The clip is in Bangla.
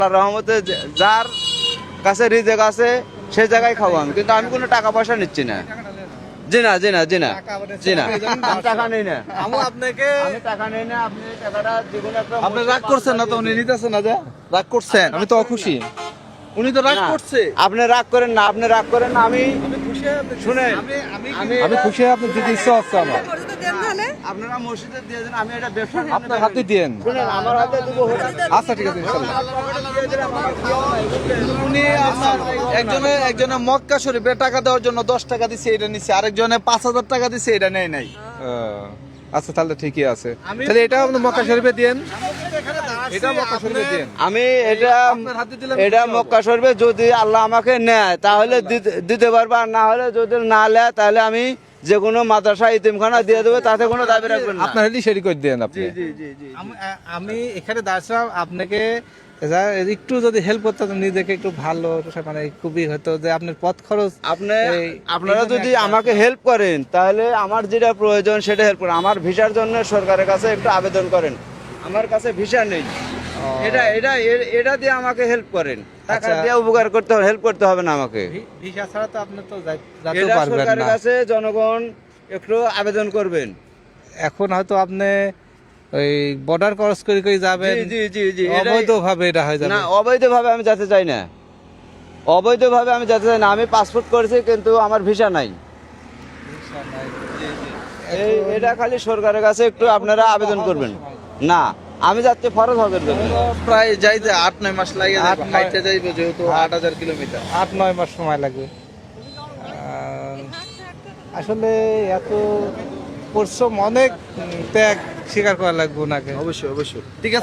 আল্লাহর রহমতে যার কাছে রিজেক আছে সেই জায়গায় খাবো আমি, কিন্তু আমি কোনো টাকা পয়সা নিচ্ছি না। জি না জি না জি না জি না, আমি টাকা নেই না। আমি আপনাকে আমি টাকা নেই না, আপনি টাকাটা যেকোনো একটা আপনি রাগ করছেন না তো? উনি নিতেছে না যে রাগ করছেন? আমি তো অখুশি। উনি তো রাগ না, করছে। আপনি রাগ করেন না, আপনি রাগ করেন না। আমি শুনেন, আমি খুশি, আপনি দিতে ইচ্ছা হচ্ছে আমার। আপনারা মসজিদে দিয়ে দেন, আমি এটা ব্যবসা নিয়ে আপনার হাতে দিয়েন। শুনেন, আমার হাতে দেবো আচ্ছা ঠিক আছে ইনশাআল্লাহ। উনি আপনার একজনে মক্কা শরীফে টাকা দেওয়ার জন্য 10 টাকা দিছে, এটা নিচ্ছে। আরেকজনে 5000 টাকা দিছে, এটা নেয় নাই। আচ্ছা তাহলে ঠিকই আছে। তাহলে এটা আপনি মক্কা শরীফে দেন, এটা মক্কা শরীফে দেন। আমি এটা আপনার হাতে দিলাম, এটা খুশি হব। মক্কা শরীফে যদি আল্লাহ আমাকে নেয় তাহলে দিতে পারবো, আর না হলে যদি না নেয় তাহলে আমি যে কোনো মাদ্রাসা ইতিমখানা দিয়ে দেবো, তাতে কোনো দাবি রাখবেন না। আপনার হেলি শেয়ার করে দেন আপনি। জি জি জি। আমি এখানে দাঁড়াচ্ছিলাম, আপনাকে একটু যদি হেল্প করতেন, নিজেকে একটু ভালো মানে খুবই হতো যে আপনার পথ খরচ। আপনারা যদি আমাকে হেল্প করেন তাহলে আমার যেটা প্রয়োজন সেটা হেল্প করেন। আমার ভিসার জন্য সরকারের কাছে একটু আবেদন করেন, আমার কাছে ভিসা নেই। এটা দিয়ে আমাকে হেল্প করেন, টাকা আচ্ছা। দিয়ে উপকার করতে হবে, হেল্প করতে হবে না আমাকে। ভিসা ছাড়া তো আপনি তো যেতে এটা পারবেন সরকারের না। কাছে জনগণ একটু আবেদন করবেন। এখন হয়তো আপনি ওই বর্ডার ক্রস করে করে যাবেন, জি জি জি জি, অবৈধভাবে এটা হয়ে যাবে। না, অবৈধভাবে আমি যেতে চাই না, অবৈধভাবে আমি যেতে চাই না। আমি পাসপোর্ট করেছি কিন্তু আমার ভিসা নাই। এটা খালি সরকারের কাছে একটু আপনারা আবেদন করবেন। না, আমি যাচ্ছি ফরজ হবে প্রায় যাইতে 8-9 মাস লাগে, 8-9 হাইটে যাইবে যেহেতু 8000 কিলোমিটার। 8-9 মাস সময় লাগবে। আসলে এত পরিশ্রম, অনেক ত্যাগ স্বীকার করা লাগবে ওনাকে। অবশ্যই অবশ্যই। ঠিক আছে।